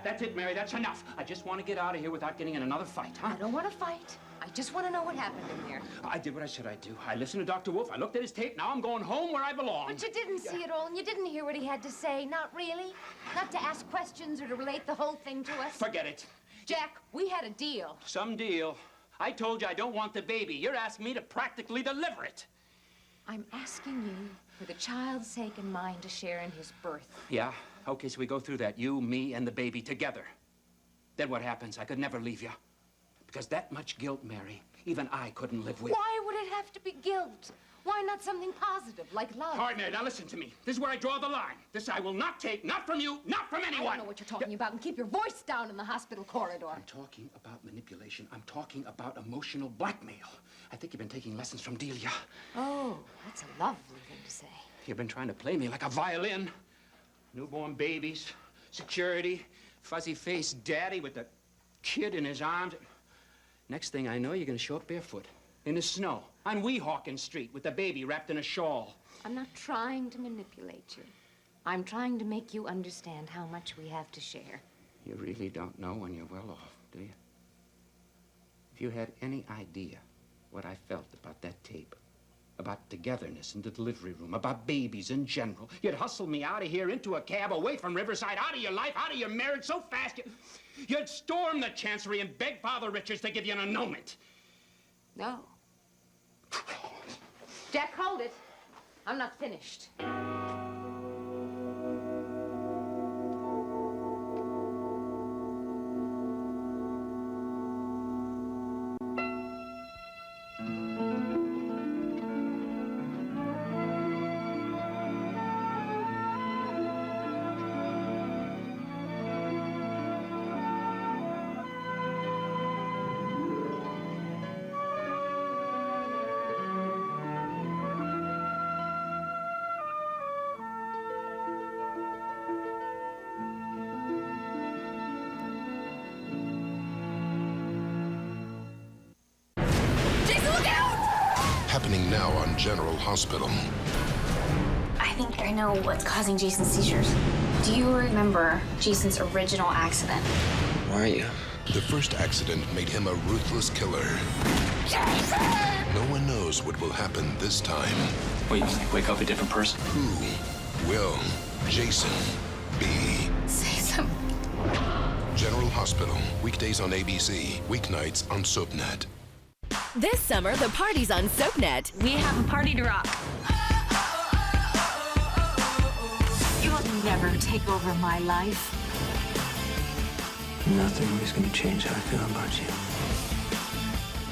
That's it, Mary. That's enough. I just want to get out of here without getting in another fight, huh? I don't want to fight. I just want to know what happened in there. I did what I said I'd do. I listened to Dr. Wolf. I looked at his tape. Now I'm going home where I belong. But you didn't see it all, and you didn't hear what he had to say. Not really. Not to ask questions or to relate the whole thing to us. Forget it. Jack, we had a deal. Some deal. I told you I don't want the baby. You're asking me to practically deliver it. I'm asking you, for the child's sake and mine, to share in his birth. Yeah? Okay, so we go through that. You, me, and the baby together. Then what happens? I could never leave you. Because that much guilt, Mary, even I couldn't live with. Why would it have to be guilt? Why not something positive, like love? All right, Mary, now listen to me. This is where I draw the line. This I will not take, not from you, not from anyone. I don't know what you're talking about, and keep your voice down in the hospital corridor. I'm talking about manipulation. I'm talking about emotional blackmail. I think you've been taking lessons from Delia. Oh, that's a lovely thing to say. You've been trying to play me like a violin. Newborn babies, security, fuzzy-faced daddy with the kid in his arms. Next thing I know, you're going to show up barefoot in the snow on Weehawken Street with the baby wrapped in a shawl. I'm not trying to manipulate you. I'm trying to make you understand how much we have to share. You really don't know when you're well off, do you? If you had any idea what I felt about that tape, about togetherness in the delivery room, about babies in general, you'd hustle me out of here into a cab, away from Riverside, out of your life, out of your marriage so fast you'd storm the chancery and beg Father Richards to give you an annulment. No. Jack, hold it. I'm not finished. Happening now on General Hospital. I think I know what's causing Jason's seizures. Do you remember Jason's original accident? Where are you? The first accident made him a ruthless killer. Jason! No one knows what will happen this time. Wait, you wake up a different person? Who will Jason be? Say something. General Hospital, weekdays on ABC, weeknights on SoapNet. This summer, the party's on SoapNet. We have a party to rock. You'll never take over my life. Nothing is going to change how I feel about you.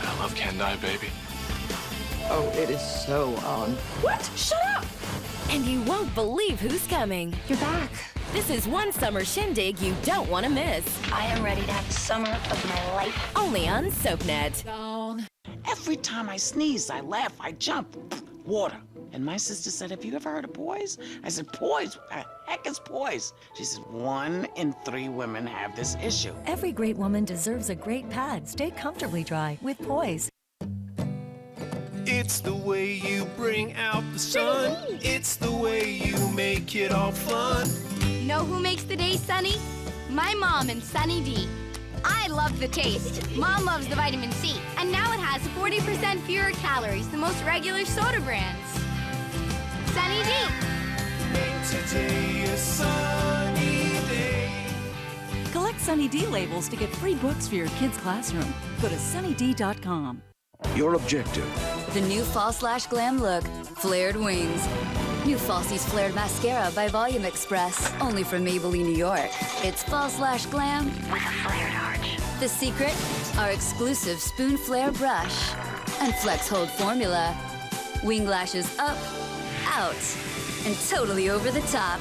I love Can't Die, baby. Oh, it is so on. What? Shut up! And you won't believe who's coming. You're back. This is one summer shindig you don't want to miss. I am ready to have the summer of my life. Only on SoapNet. Every time I sneeze, I laugh, I jump. Water. And my sister said, have you ever heard of poise? I said, poise? What the heck is poise? She said, 1 in 3 women have this issue. Every great woman deserves a great pad. Stay comfortably dry with Poise. It's the way you bring out the sun. It's the way you make it all fun. Know who makes the day sunny? My mom and Sunny D. I love the taste. Mom loves the vitamin C. And now it has 40% fewer calories than most regular soda brands. Sunny D. Make today a sunny day. Collect Sunny D labels to get free books for your kids' classroom. Go to sunnyd.com. Your objective. The new Fall Slash Glam look, Flared Wings. New Falsies Flared Mascara by Volume Express, only from Maybelline, New York. It's Fall Slash Glam with a flared arch. The secret? Our exclusive Spoon Flare brush. And Flex Hold formula. Wing lashes up, out, and totally over the top.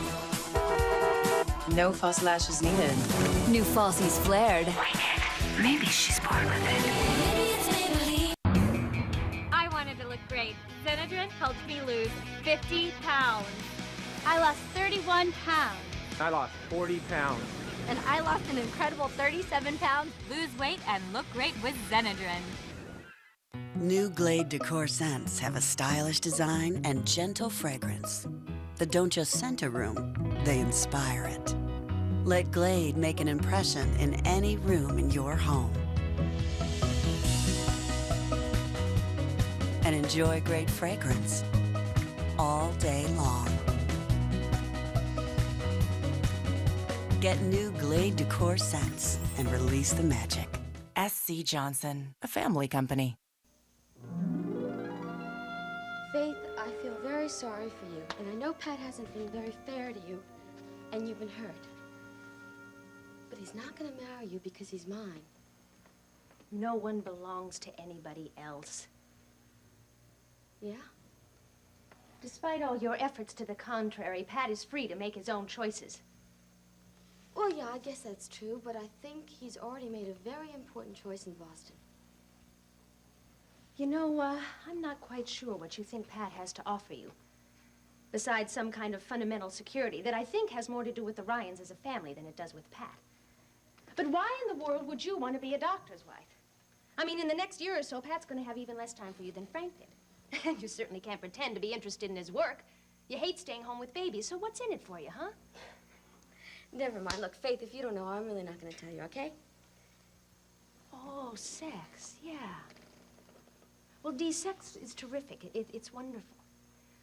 No false lashes needed. New Falsies Flared. Maybe she's bored with it. I wanted to look great. Xenadrin helped me lose 50 pounds. I lost 31 pounds. I lost 40 pounds. And I lost an incredible 37 pounds. Lose weight and look great with Xenadrin. New Glade Decor scents have a stylish design and gentle fragrance that don't just scent a room, they inspire it. Let Glade make an impression in any room in your home. And enjoy great fragrance all day long. Get new Glade Decor scents and release the magic. SC Johnson, a family company. Faith, I feel very sorry for you, and I know Pat hasn't been very fair to you, and you've been hurt. But he's not gonna marry you because he's mine. No one belongs to anybody else. Yeah? Despite all your efforts to the contrary, Pat is free to make his own choices. Well, yeah, I guess that's true, but I think he's already made a very important choice in Boston. You know, I'm not quite sure what you think Pat has to offer you. Besides some kind of fundamental security that I think has more to do with the Ryans as a family than it does with Pat. But why in the world would you want to be a doctor's wife? I mean, in the next year or so, Pat's going to have even less time for you than Frank did. And you certainly can't pretend to be interested in his work. You hate staying home with babies, so what's in it for you, huh? Never mind. Look, Faith, if you don't know, I'm really not going to tell you, okay? Oh, sex, yeah. Well, Dee, sex is terrific. It's wonderful.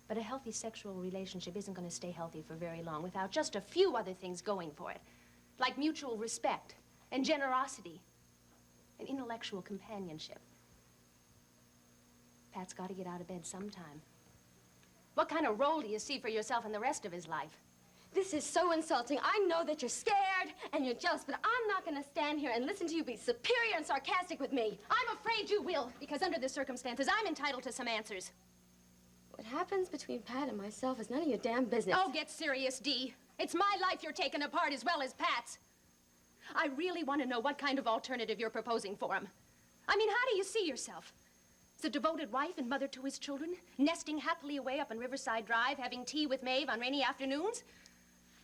But a healthy sexual relationship isn't going to stay healthy for very long without just a few other things going for it. Like mutual respect and generosity and intellectual companionship. Pat's got to get out of bed sometime. What kind of role do you see for yourself in the rest of his life? This is so insulting. I know that you're scared and you're jealous, but I'm not going to stand here and listen to you be superior and sarcastic with me. I'm afraid you will, because under the circumstances, I'm entitled to some answers. What happens between Pat and myself is none of your damn business. Oh, get serious, Dee. It's my life you're taking apart as well as Pat's. I really want to know what kind of alternative you're proposing for him. I mean, how do you see yourself? As a devoted wife and mother to his children, nesting happily away up on Riverside Drive, having tea with Maeve on rainy afternoons?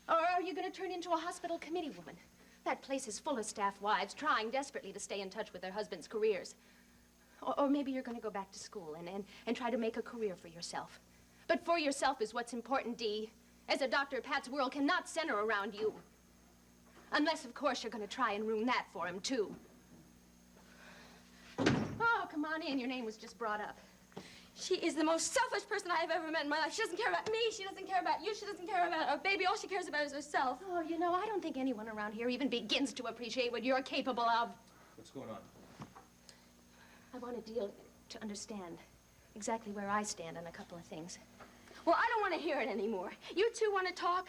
Or are you going to turn into a hospital committee woman? That place is full of staff wives trying desperately to stay in touch with their husbands' careers. Or maybe you're going to go back to school and try to make a career for yourself. But for yourself is what's important, Dee. As a doctor, Pat's world cannot center around you. Unless, of course, you're going to try and ruin that for him, too. Oh, come on in. Your name was just brought up. She is the most selfish person I have ever met in my life. She doesn't care about me. She doesn't care about you. She doesn't care about our baby. All she cares about is herself. Oh, you know, I don't think anyone around here even begins to appreciate what you're capable of. What's going on? I want to deal to understand exactly where I stand on a couple of things. Well, I don't want to hear it anymore. You two want to talk?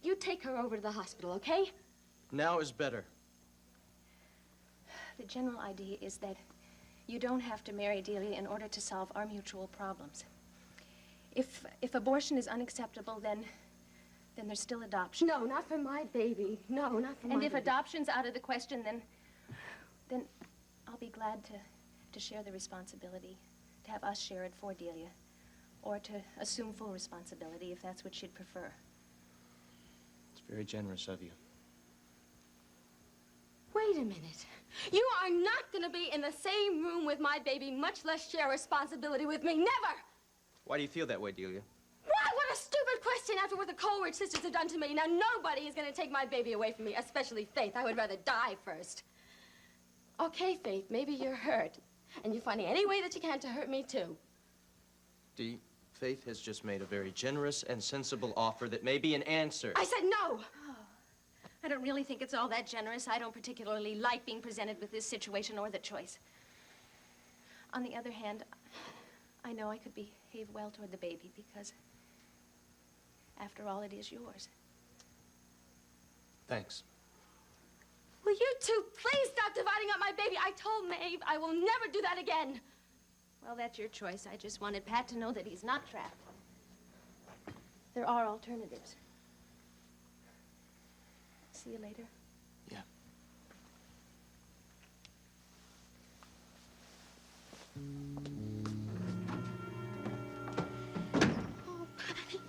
You take her over to the hospital, okay? Now is better. The general idea is that you don't have to marry Delia in order to solve our mutual problems. If abortion is unacceptable, then there's still adoption. No, not for my baby. No, not for my baby. And if adoption's out of the question, then I'll be glad to share the responsibility, to have us share it for Delia, or to assume full responsibility if that's what she'd prefer. It's very generous of you. Wait a minute. You are not going to be in the same room with my baby, much less share responsibility with me. Never! Why do you feel that way, Delia? Why? What a stupid question after what the Coleridge sisters have done to me. Now, nobody is going to take my baby away from me, especially Faith. I would rather die first. Okay, Faith, maybe you're hurt. And you're finding any way that you can to hurt me, too. Dee, Faith has just made a very generous and sensible offer that may be an answer. I said no! I don't really think it's all that generous. I don't particularly like being presented with this situation or the choice. On the other hand, I know I could behave well toward the baby because, after all, it is yours. Thanks. Will you two please stop dividing up my baby? I told Maeve I will never do that again. Well, that's your choice. I just wanted Pat to know that he's not trapped. There are alternatives. See you later. Yeah. Oh, Patty.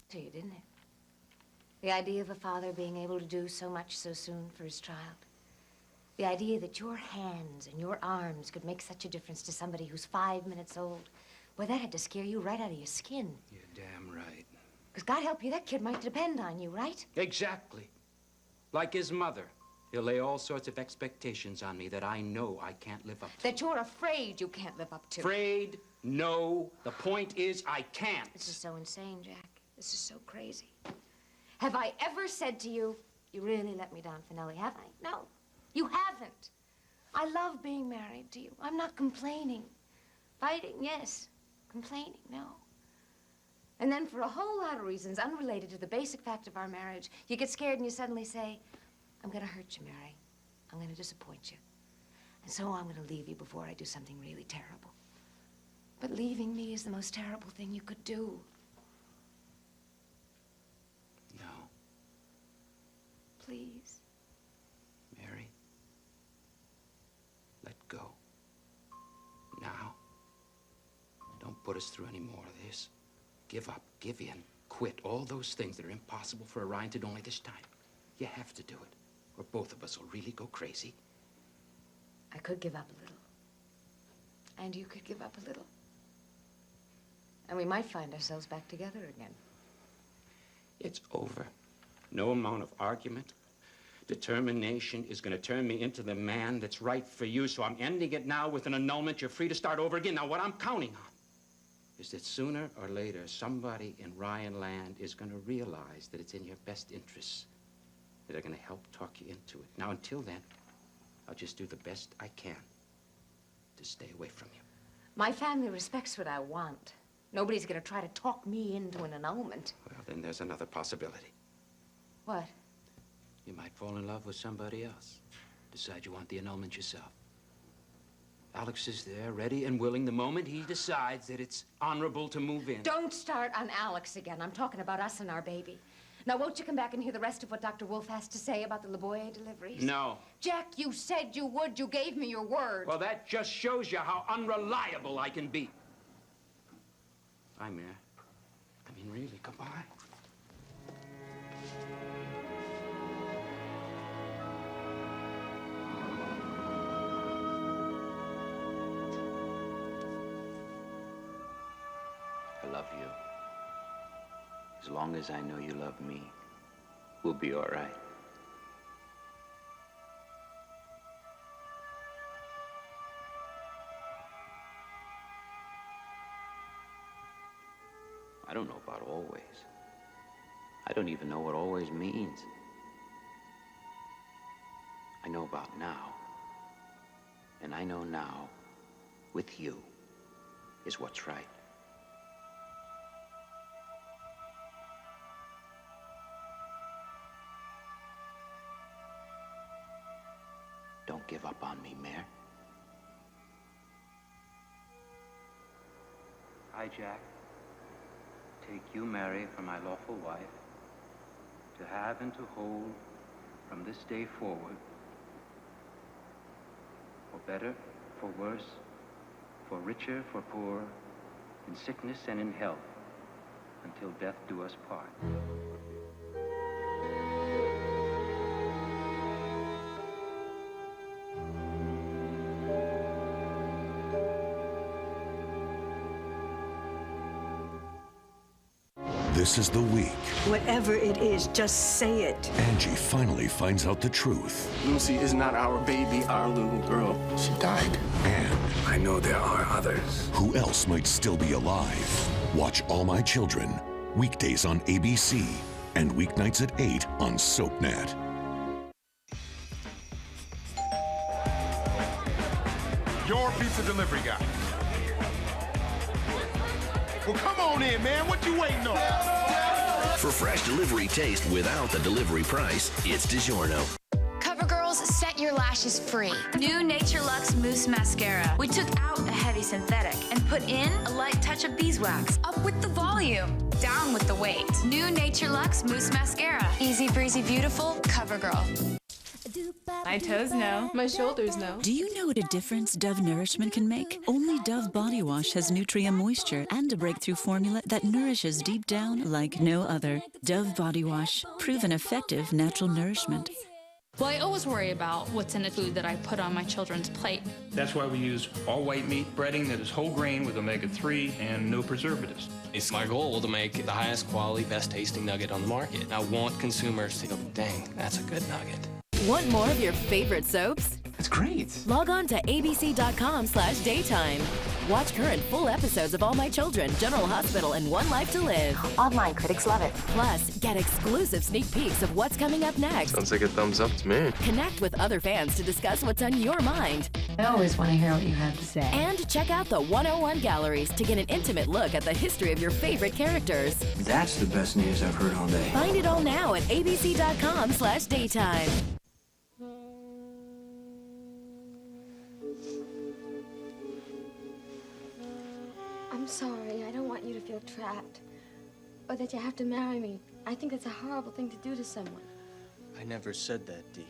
To you, didn't it? The idea of a father being able to do so much so soon for his child. The idea that your hands and your arms could make such a difference to somebody who's 5 minutes old, Boy, that had to scare you right out of your skin. You're damn right. Because God help you, that kid might depend on you, right? Exactly. Like his mother. He'll lay all sorts of expectations on me that I know I can't live up to. That you're afraid you can't live up to. Afraid? No. The point is, I can't. This is so insane, Jack. This is so crazy. Have I ever said to you, you really let me down, Finelli, have I? No, you haven't. I love being married to you. I'm not complaining. Fighting, yes. Complaining, no. And then for a whole lot of reasons unrelated to the basic fact of our marriage, you get scared and you suddenly say, I'm gonna hurt you, Mary. I'm gonna disappoint you. And so I'm gonna leave you before I do something really terrible. But leaving me is the most terrible thing you could do. No. Please. Mary. Let go. Now. Don't put us through any more of this. Give up, give in, quit. All those things that are impossible for Orion to do, only this time. You have to do it, or both of us will really go crazy. I could give up a little. And you could give up a little. And we might find ourselves back together again. It's over. No amount of argument, determination is going to turn me into the man that's right for you, so I'm ending it now with an annulment. You're free to start over again. Now, what I'm counting on is that sooner or later, somebody in Ryan Land is going to realize that it's in your best interests. That are going to help talk you into it. Now, until then, I'll just do the best I can to stay away from you. My family respects what I want. Nobody's going to try to talk me into an annulment. Well, then there's another possibility. What? You might fall in love with somebody else. Decide you want the annulment yourself. Alex is there, ready and willing the moment he decides that it's honorable to move in. Don't start on Alex again. I'm talking about us and our baby. Now, won't you come back and hear the rest of what Dr. Wolf has to say about the Leboyer deliveries? No. Jack, you said you would. You gave me your word. Well, that just shows you how unreliable I can be. Bye, Mare. I mean, really, goodbye. I love you. As long as I know you love me, we'll be all right. I don't know about always. I don't even know what always means. I know about now. And I know now, with you, is what's right. Don't give up on me, Mare. I, Jack, take you, Mary, for my lawful wife, to have and to hold from this day forward, for better, for worse, for richer, for poor, in sickness and in health, until death do us part. This is the week Whatever it is, just say it. Angie finally finds out the truth. Lucy is not our baby, our little girl. She died. And I know there are others. who else might still be alive? Watch All My Children, weekdays on ABC and weeknights at 8 on SoapNet. Your pizza delivery guy. Well, come on in, man. What you waiting on? For fresh delivery taste without the delivery price, it's DiGiorno. CoverGirls, set your lashes free. New Nature Luxe Mousse Mascara. We took out the heavy synthetic and put in a light touch of beeswax. Up with the volume, down with the weight. New Nature Luxe Mousse Mascara. Easy breezy beautiful, CoverGirl. My toes know. My shoulders know. Do you know what a difference Dove nourishment can make? Only Dove body wash has Nutria moisture and a breakthrough formula that nourishes deep down like no other. Dove body wash, proven effective natural nourishment. Well, I always worry about what's in the food that I put on my children's plate. That's why we use all white meat breading that is whole grain with omega-3 and no preservatives. It's my goal to make the highest quality, best tasting nugget on the market. I want consumers to go, dang, that's a good nugget. Want more of your favorite soaps? It's great. Log on to abc.com/daytime. Watch current full episodes of All My Children, General Hospital, and One Life to Live. Online critics love it. Plus, get exclusive sneak peeks of what's coming up next. Sounds like a thumbs up to me. Connect with other fans to discuss what's on your mind. I always want to hear what you have to say. And check out the 101 galleries to get an intimate look at the history of your favorite characters. That's the best news I've heard all day. Find it all now at abc.com/daytime. I'm sorry. I don't want you to feel trapped. Or that you have to marry me. I think that's a horrible thing to do to someone. I never said that, Dee.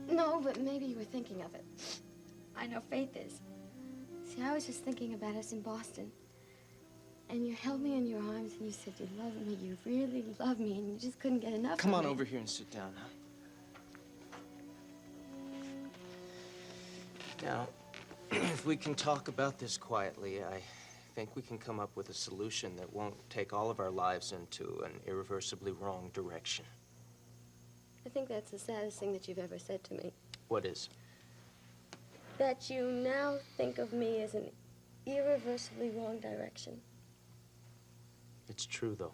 No, but maybe you were thinking of it. I know Faith is. See, I was just thinking about us in Boston. And you held me in your arms and you said you love me, you really love me, and you just couldn't get enough Come of on me. over here and sit down, huh? Now, if we can talk about this quietly, I think we can come up with a solution that won't take all of our lives into an irreversibly wrong direction. I think that's the saddest thing that you've ever said to me. What is? That you now think of me as an irreversibly wrong direction. It's true, though.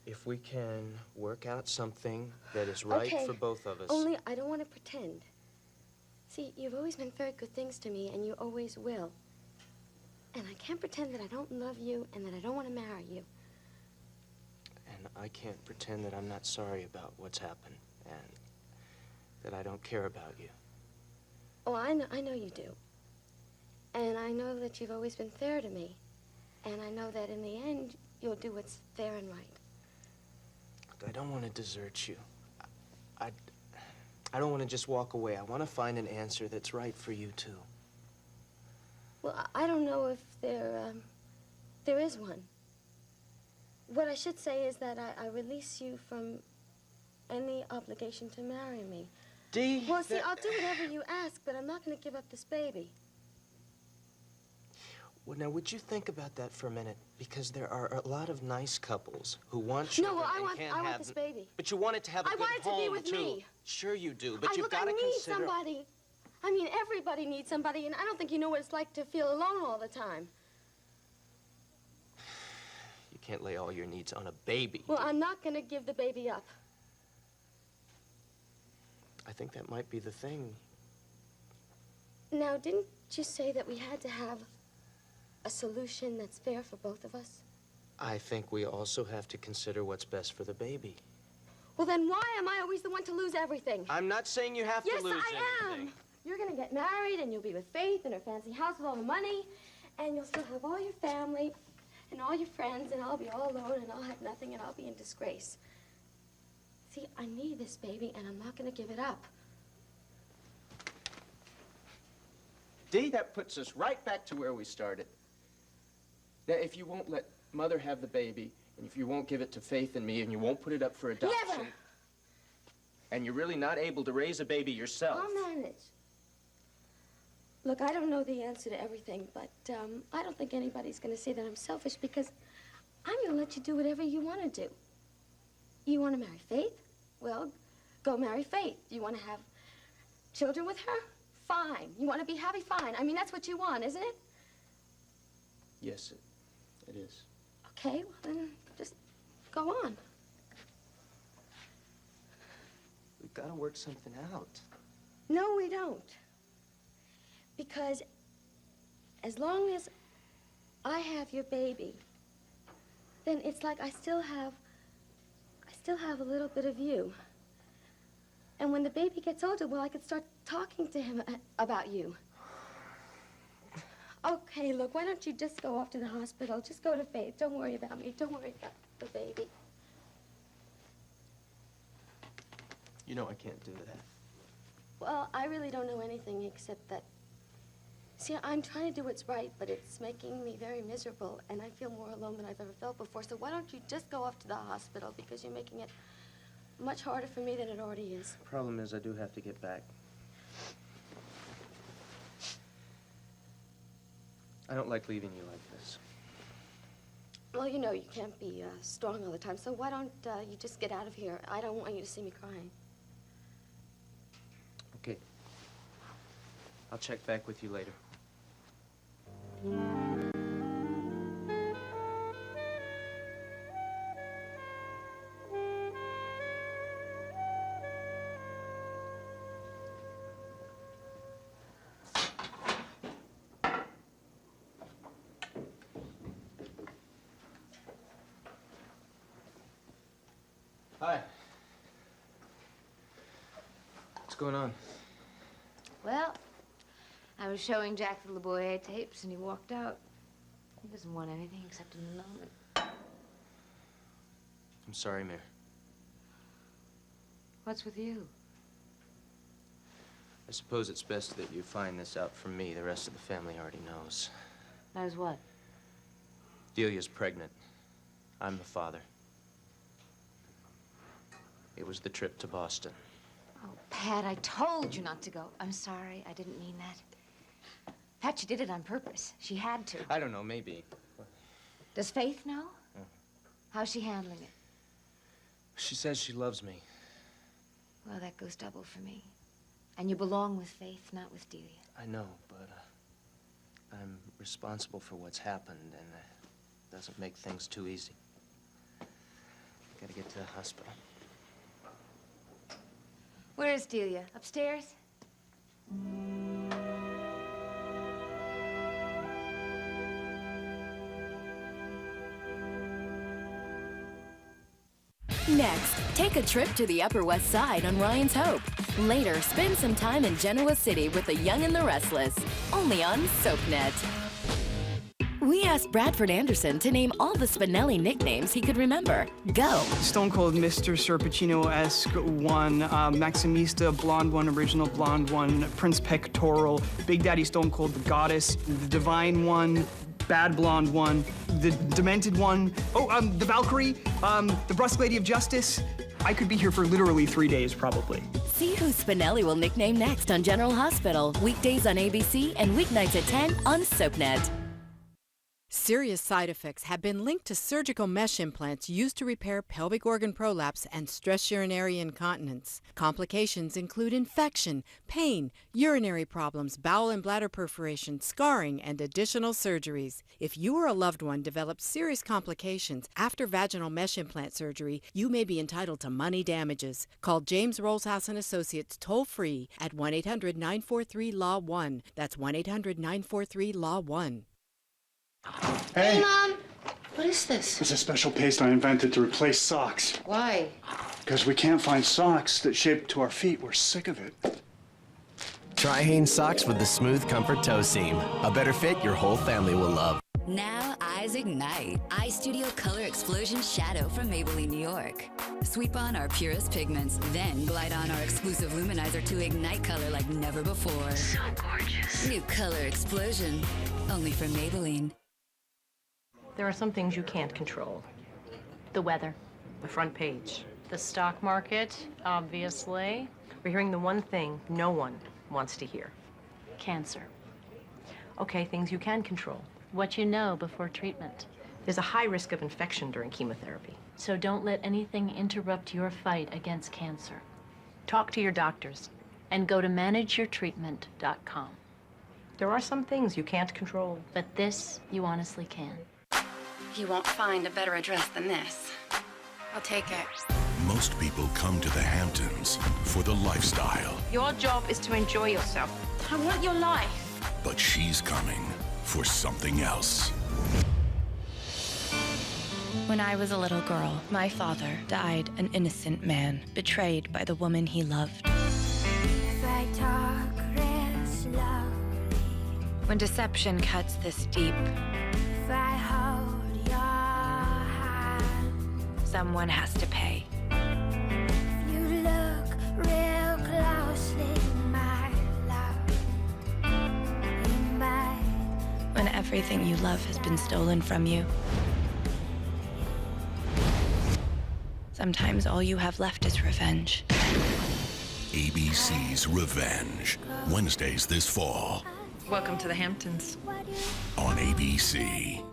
If we can work out something that is right Okay, for both of us. Only I don't want to pretend. See, you've always been very good things to me, and you always will. And I can't pretend that I don't love you and that I don't want to marry you. And I can't pretend that I'm not sorry about what's happened and that I don't care about you. Oh, I know you do. And I know that you've always been fair to me. And I know that in the end, you'll do what's fair and right. Look, I don't want to desert you. I don't want to just walk away. I want to find an answer that's right for you, too. Well, I don't know if there is one. What I should say is that I release you from any obligation to marry me. Dee, well, see, I'll do whatever you ask, but I'm not going to give up this baby. Well, now, would you think about that for a minute? Because there are a lot of nice couples who want children No, well, and I can't want have this them. baby. But you want it to have a I good want it to home, be with too. me. Sure you do, but you've got to I need consider... somebody. I mean, everybody needs somebody, and I don't think you know what it's like to feel alone all the time. You can't lay all your needs on a baby. Well, I'm not going to give the baby up. I think that might be the thing. Now, didn't you say that we had to have a solution that's fair for both of us? I think we also have to consider what's best for the baby. Well, then why am I always the one to lose everything? I'm not saying you have to lose Yes, I anything. am. You're going to get married, and you'll be with Faith in her fancy house with all the money, and you'll still have all your family and all your friends, and I'll be all alone, and I'll have nothing, and I'll be in disgrace. See, I need this baby, and I'm not going to give it up. Dee, that puts us right back to where we started. That if you won't let Mother have the baby, and if you won't give it to Faith and me, and you won't put it up for adoption... Never! And you're really not able to raise a baby yourself... I'll manage. Look, I don't know the answer to everything, but I don't think anybody's going to say that I'm selfish because I'm going to let you do whatever you want to do. You want to marry Faith? Well, go marry Faith. You want to have children with her? Fine. You want to be happy? Fine. I mean, that's what you want, isn't it? Yes, it is. Okay, well, then just go on. We've got to work something out. No, we don't. Because as long as I have your baby, then it's like I still have a little bit of you. And when the baby gets older, well, I could start talking to him about you. Okay, look, why don't you just go off to the hospital? Just go to Faith. Don't worry about me. Don't worry about the baby. You know I can't do that. Well, I really don't know anything except that See, I'm trying to do what's right, but it's making me very miserable, and I feel more alone than I've ever felt before. So why don't you just go off to the hospital, because you're making it much harder for me than it already is. Problem is, I do have to get back. I don't like leaving you like this. Well, you know you can't be strong all the time, so why don't you just get out of here? I don't want you to see me crying. Okay. I'll check back with you later. Hi. What's going on? Well, I was showing Jack the LaBoyer tapes, and he walked out. He doesn't want anything except an annulment. I'm sorry, Mayor. What's with you? I suppose it's best that you find this out from me. The rest of the family already knows. Knows what? Delia's pregnant. I'm the father. It was the trip to Boston. Oh, Pat, I told you not to go. I'm sorry. I didn't mean that. Pat, she did it on purpose. She had to. I don't know, maybe. Does Faith know? How's she handling it? She says she loves me. Well, that goes double for me. And you belong with Faith, not with Delia. I know, but I'm responsible for what's happened, and it doesn't make things too easy. Gotta get to the hospital. Where is Delia? Upstairs? Next, take a trip to the Upper West Side on Ryan's Hope. Later, spend some time in Genoa City with the Young and the Restless, only on SoapNet. We asked Bradford Anderson to name all the Spinelli nicknames he could remember. Go. Stone Cold Mr. Serpacino-esque one, Maximista, blonde one, original blonde one, Prince Pectoral, Big Daddy Stone Cold, the Goddess, the Divine one, Bad Blonde one, the Demented one, the Valkyrie, the Brusque Lady of Justice. I could be here for literally 3 days, probably. See who Spinelli will nickname next on General Hospital. Weekdays on ABC and weeknights at 10 on SoapNet. Serious side effects have been linked to surgical mesh implants used to repair pelvic organ prolapse and stress urinary incontinence. Complications include infection, pain, urinary problems, bowel and bladder perforation, scarring, and additional surgeries. If you or a loved one develops serious complications after vaginal mesh implant surgery, you may be entitled to money damages. Call James Rollshouse & Associates toll-free at 1-800-943-LAW-1. That's 1-800-943-LAW-1. Hey, Mom. What is this? it's a special paste I invented to replace socks. Why? Because we can't find socks that shape to our feet. We're sick of it. Try Hanes socks with the Smooth Comfort Toe Seam. A better fit your whole family will love. Now eyes ignite. Eye Studio Color Explosion Shadow from Maybelline, New York. Sweep on our purest pigments, then glide on our exclusive luminizer to ignite color like never before. So gorgeous. New color explosion, only from Maybelline. There are some things you can't control. The weather, the front page, the stock market, obviously. We're hearing the one thing no one wants to hear. Cancer. Okay, things you can control. What you know before treatment. There's a high risk of infection during chemotherapy. So don't let anything interrupt your fight against cancer. Talk to your doctors and go to manageyourtreatment.com. There are some things you can't control. But this, you honestly can. You won't find a better address than this. I'll take it. Most people come to the Hamptons for the lifestyle, Your job is to enjoy yourself. I want your life. but she's coming for something else. When I was a little girl, my father died an innocent man, betrayed by the woman he loved. When deception cuts this deep, someone has to pay. You look real closely, my love. In my Everything you love has been stolen from you. Sometimes all you have left is revenge. ABC's Revenge. Wednesdays this fall Welcome to the Hamptons. on ABC.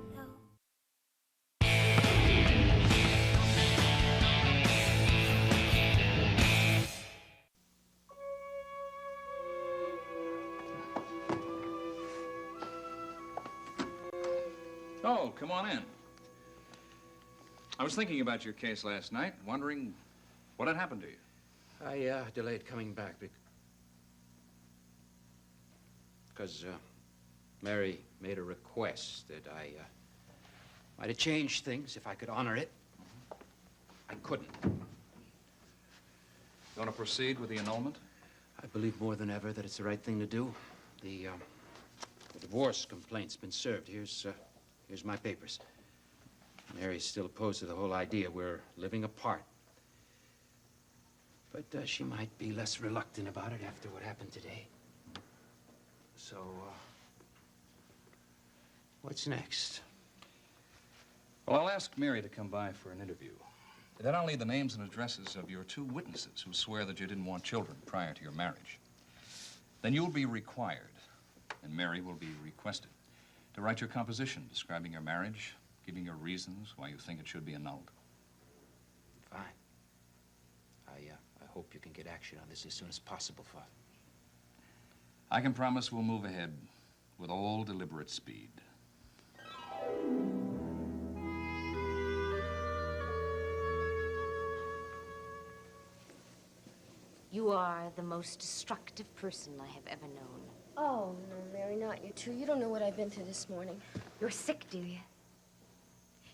Oh, come on in. I was thinking about your case last night, wondering what had happened to you. I delayed coming back because Mary made a request that I might have changed things if I could honor it. I couldn't. You want to proceed with the annulment? I believe more than ever that it's the right thing to do. The divorce complaint's been served. Here's my papers. Mary's still opposed to the whole idea. We're living apart. But she might be less reluctant about it after what happened today. So, what's next? Well, I'll ask Mary to come by for an interview. Then I'll need the names and addresses of your 2 witnesses who swear that you didn't want children prior to your marriage. Then you'll be required, and Mary will be requested, to write your composition describing your marriage, giving your reasons why you think it should be annulled. Fine. I hope you can get action on this as soon as possible, Father. I can promise we'll move ahead with all deliberate speed. You are the most destructive person I have ever known. Oh, no, Mary, not you too. You don't know what I've been through this morning. You're sick, do you?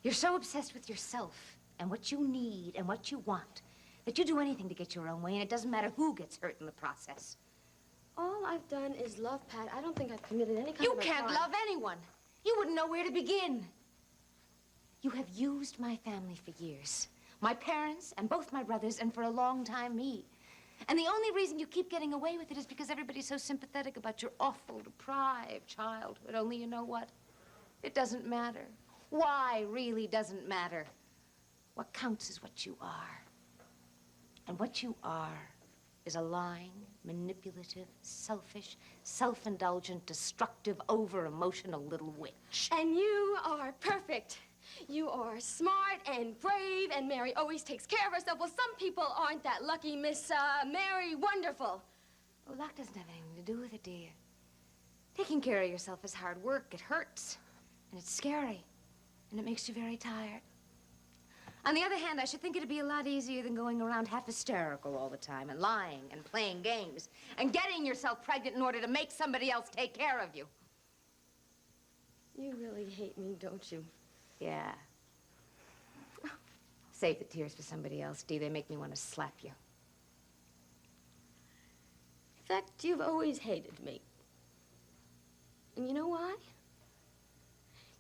You're so obsessed with yourself and what you need and what you want that you do anything to get your own way, and it doesn't matter who gets hurt in the process. All I've done is love Pat. I don't think I've committed any kind You of a can't crime. love anyone. You wouldn't know where to begin. You have used my family for years. My parents and both my brothers, and for a long time, me. And the only reason you keep getting away with it is because everybody's so sympathetic about your awful, deprived childhood. Only you know what? It doesn't matter. Why really doesn't matter. What counts is what you are. And what you are is a lying, manipulative, selfish, self-indulgent, destructive, over-emotional little witch. And you are perfect. You are smart and brave, and Mary always takes care of herself. Well, some people aren't that lucky, Miss Mary Wonderful. Oh, luck doesn't have anything to do with it, dear. Taking care of yourself is hard work. It hurts, and it's scary, and it makes you very tired. On the other hand, I should think it'd be a lot easier than going around half hysterical all the time and lying and playing games and getting yourself pregnant in order to make somebody else take care of you. You really hate me, don't you? Yeah. Save the tears for somebody else, Dee. They make me want to slap you. In fact, you've always hated me. And you know why?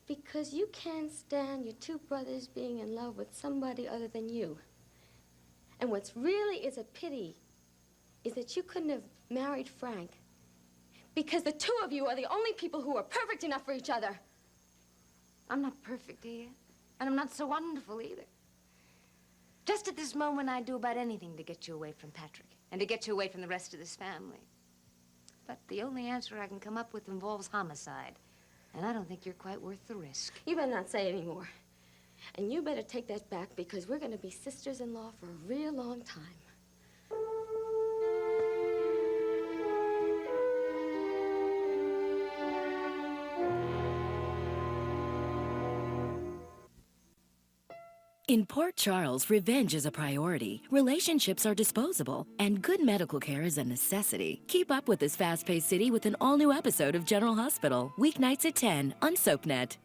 Because you can't stand your 2 brothers being in love with somebody other than you. And what's really is a pity is that you couldn't have married Frank. Because the 2 of you are the only people who are perfect enough for each other. I'm not perfect, dear. And I'm not so wonderful either. Just at this moment, I'd do about anything to get you away from Patrick and to get you away from the rest of this family. But the only answer I can come up with involves homicide. And I don't think you're quite worth the risk. You better not say any more. And you better take that back, because we're going to be sisters-in-law for a real long time. In Port Charles, revenge is a priority, relationships are disposable, and good medical care is a necessity. Keep up with this fast-paced city with an all-new episode of General Hospital, weeknights at 10 on SoapNet.